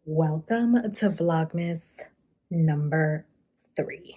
Welcome to Vlogmas number 3.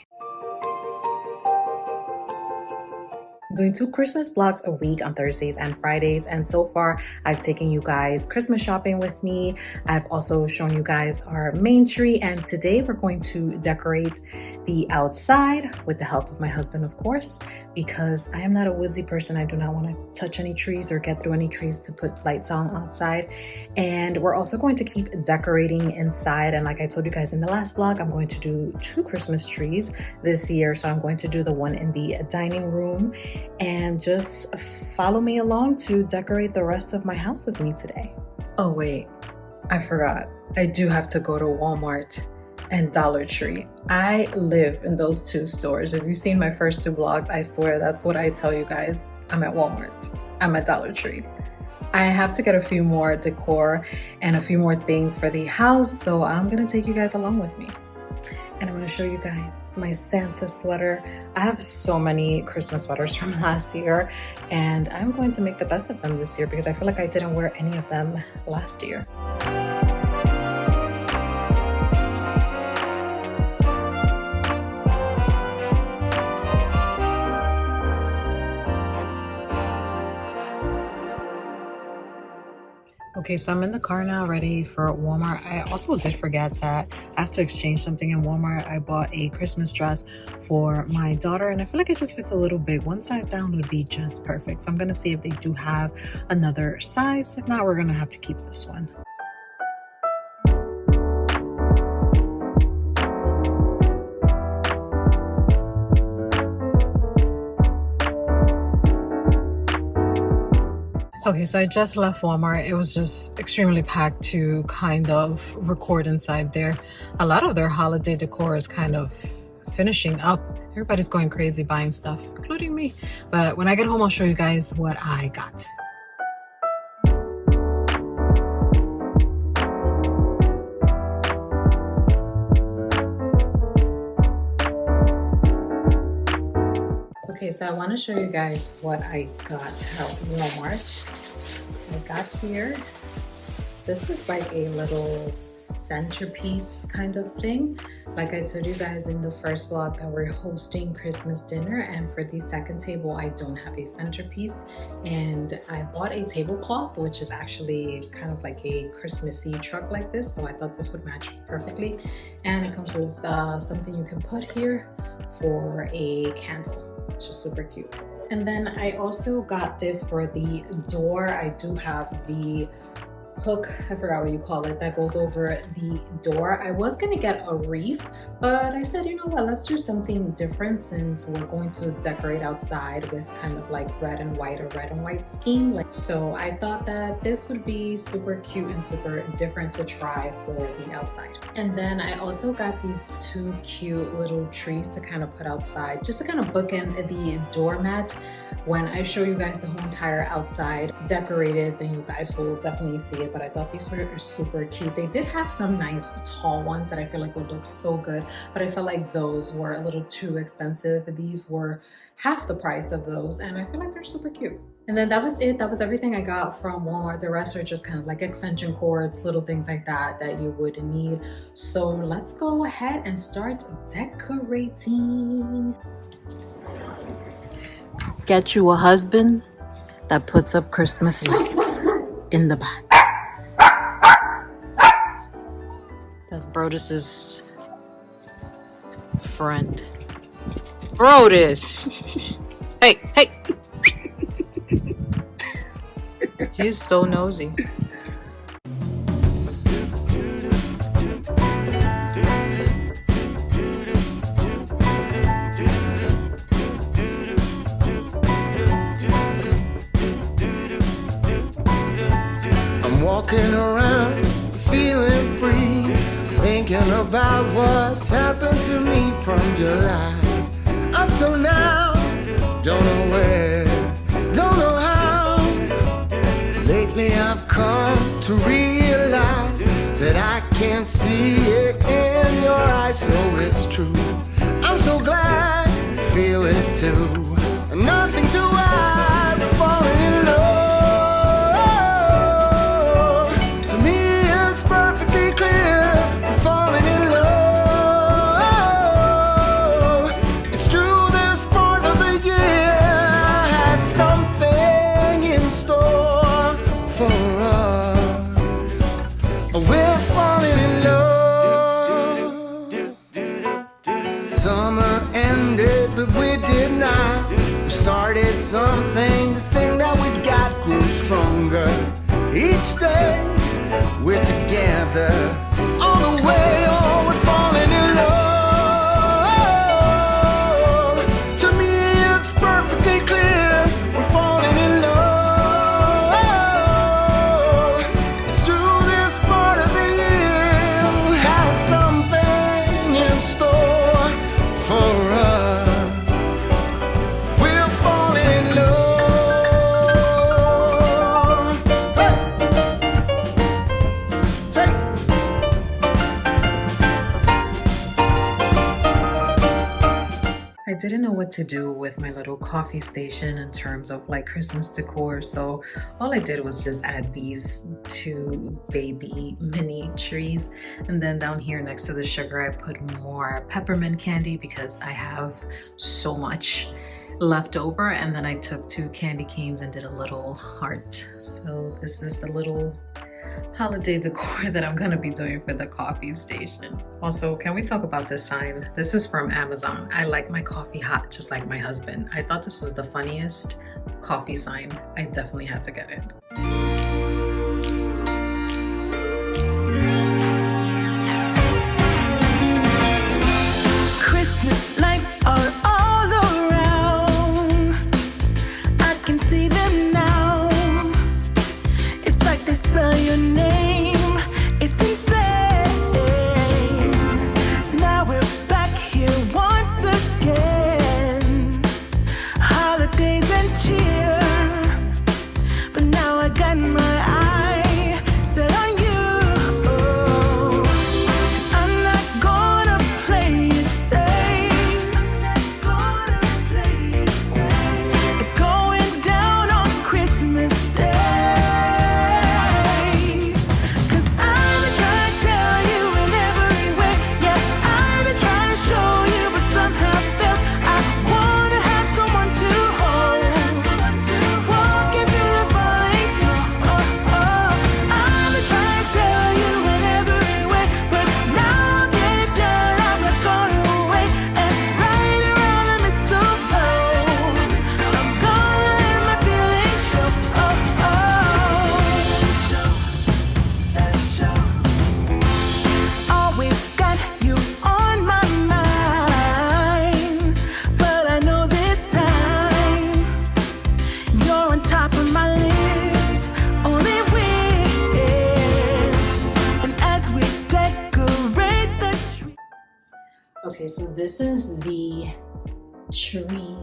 I'm doing 2 Christmas vlogs a week on Thursdays and Fridays, and so far I've taken you guys Christmas shopping with me. I've also shown you guys our main tree, and today we're going to decorate the outside with the help of my husband, of course, because I am not a woodsy person. I do not want to touch any trees or get through any trees to put lights on outside. And we're also going to keep decorating inside, and like I told you guys in the last vlog, I'm going to do 2 Christmas trees this year. So I'm going to do the one in the dining room, and just follow me along to decorate the rest of my house with me today. Oh wait, I forgot. I do have to go to Walmart and Dollar Tree. I live in those 2 stores. If you've seen my first 2 vlogs, I swear that's what I tell you guys. I'm at Walmart. I'm at Dollar Tree. I have to get a few more decor and a few more things for the house, so I'm gonna take you guys along with me. And I'm gonna show you guys my Santa sweater. I have so many Christmas sweaters from last year, and I'm going to make the best of them this year because I feel like I didn't wear any of them last year. Okay, so I'm in the car now, ready for Walmart. I also did forget that I have to exchange something in Walmart. I bought a Christmas dress for my daughter, and I feel like it just fits a little big. One size down would be just perfect. So I'm gonna see if they do have another size. If not, we're gonna have to keep this one. Okay, so I just left Walmart. It was just extremely packed to kind of record inside there. A lot of their holiday decor is kind of finishing up. Everybody's going crazy buying stuff, including me. But when I get home, I'll show you guys what I got. Okay, so I want to show you guys what I got at Walmart. I got here, this is like a little centerpiece kind of thing. Like I told you guys in the first vlog that we're hosting Christmas dinner, and for the second table I don't have a centerpiece, and I bought a tablecloth which is actually kind of like a Christmassy truck like this, so I thought this would match perfectly. And it comes with something you can put here for a candle, which is super cute. And then I also got this for the door. I do have the hook, I forgot what you call it, that goes over the door. I was gonna get a wreath, but I said, you know what, let's do something different since we're going to decorate outside with kind of like red and white or red and white scheme. So I thought that this would be super cute and super different to try for the outside. And then I also got these 2 cute little trees to kind of put outside, just to kind of bookend the doormat. When I show you guys the whole entire outside decorated, then you guys will definitely see it, but I thought these were super cute. They did have some nice tall ones that I feel like would look so good, but I felt like those were a little too expensive. These were half the price of those, and I feel like they're super cute. And then that was it. That was everything I got from Walmart. The rest are just kind of like extension cords, little things like that that you would need. So let's go ahead and start decorating. Get you a husband that puts up Christmas lights in the back. That's Brodus's friend. Brodus! Hey, hey! He's so nosy. Walking around, feeling free, thinking about what's happened to me from July up till now. Don't know where, don't know how. Lately I've come to realize that I can see it in your eyes, so it's true. I'm so glad you feel it too. Nothing to hide, falling in love. To me it's perfectly clear it's something, this thing that we got grows stronger. Each day we're together. On the way, oh, we're falling in love. To me, it's perfectly clear. We're falling in love. It's through this part of the year. We have something in store for us. We're falling in love. Hey. Take. I didn't know what to do with my little coffee station in terms of like Christmas decor, so all I did was just add these two baby mini trees, and then down here next to the sugar I put more peppermint candy because I have so much left over, and then I took two candy canes and did a little heart. So this is the little holiday decor that I'm gonna be doing for the coffee station. Also, can we talk about this sign? This is from Amazon. I like my coffee hot just like my husband. I thought this was the funniest coffee sign. I definitely had to get it. Christmas lights are all around. I can see them now. It's like they spell your name. It's insane. Now we're back here once again. Holidays and cheer. But now I got my eye set on you. I'm not gonna play it safe. I'm not gonna play it safe. It's going down on Christmas Day. 'Cause I've been trying to tell you in every way. Yeah, I've been trying to show you, but somehow felt I wanna have someone to hold. Walking through the falling snow. I've been trying to tell you in every way, but now I'll get it done. I'm not gonna wait. And right around the mistletoe, I'm gonna let my feelings show. Always got you on my mind, but I know this time you're on top of my list. Only wish. And as we decorate the tree. Okay, so this is the tree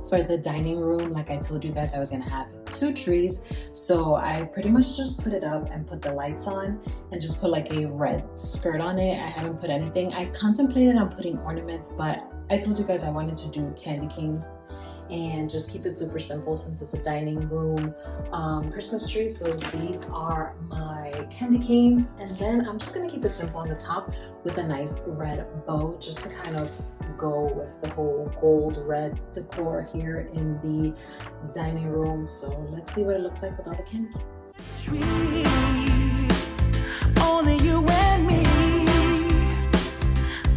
for the dining room. Like I told you guys, I was gonna have two trees, so I pretty much just put it up and put the lights on and just put like a red skirt on it. I haven't put anything. I contemplated on putting ornaments, but I told you guys I wanted to do candy canes and just keep it super simple since it's a dining room Christmas tree. So these are my candy canes, and then I'm just gonna keep it simple on the top with a nice red bow just to kind of go with the whole gold red decor here in the dining room. So let's see what it looks like with all the candy canes. Tree. Only you and me.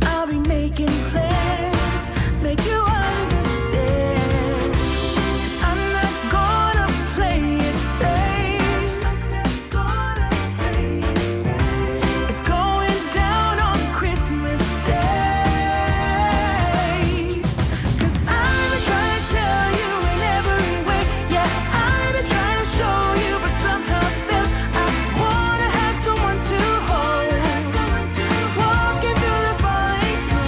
I'll be making plans, make you understand. I'm not gonna play it safe. I'm not gonna play it safe. It's going down on Christmas Day. 'Cause I've been trying to tell you in every way. Yeah, I've been trying to show you, but somehow felt I wanna have someone to hold. Walking through the falling snow.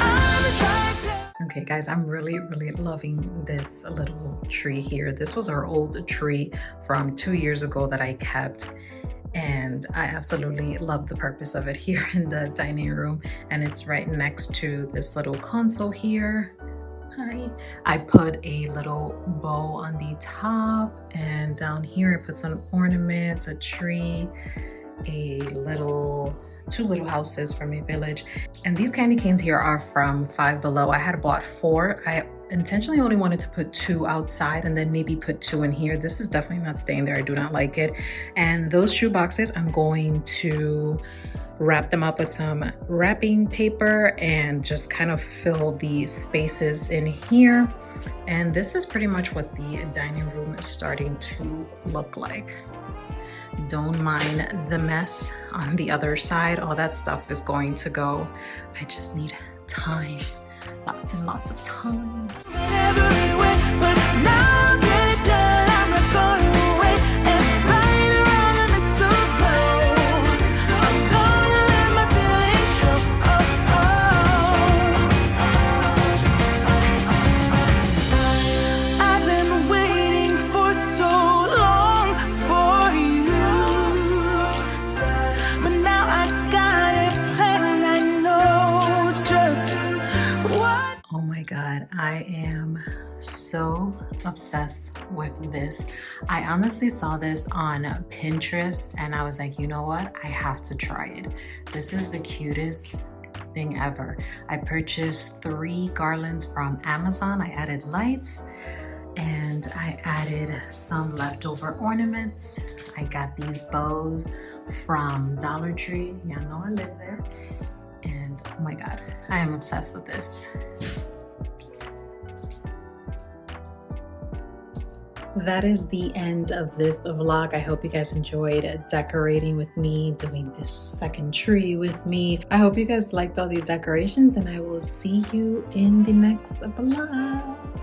I've been trying to. Okay guys, I'm really loving this little tree here. This was our old tree from 2 years ago that I kept, and I absolutely love the purpose of it here in the dining room, and it's right next to this little console here. Hi. I put a little bow on the top, and down here I put some ornaments, a tree, two little houses from a village. And these candy canes here are from Five Below. I had bought 4. I intentionally only wanted to put 2 outside and then maybe put 2 in here. This is definitely not staying there. I do not like it. And those shoe boxes, I'm going to wrap them up with some wrapping paper and just kind of fill the spaces in here. And this is pretty much what the dining room is starting to look like. Don't mind the mess on the other side. All that stuff is going to go. I just need time, lots and lots of time. Oh my God, I am so obsessed with this. I honestly saw this on Pinterest and I was like, you know what? I have to try it. This is the cutest thing ever. I purchased 3 garlands from Amazon. I added lights and I added some leftover ornaments. I got these bows from Dollar Tree. Y'all know I live there. And oh my God, I am obsessed with this. That is the end of this vlog. I hope you guys enjoyed decorating with me, doing this second tree with me. I hope you guys liked all these decorations and I will see you in the next vlog.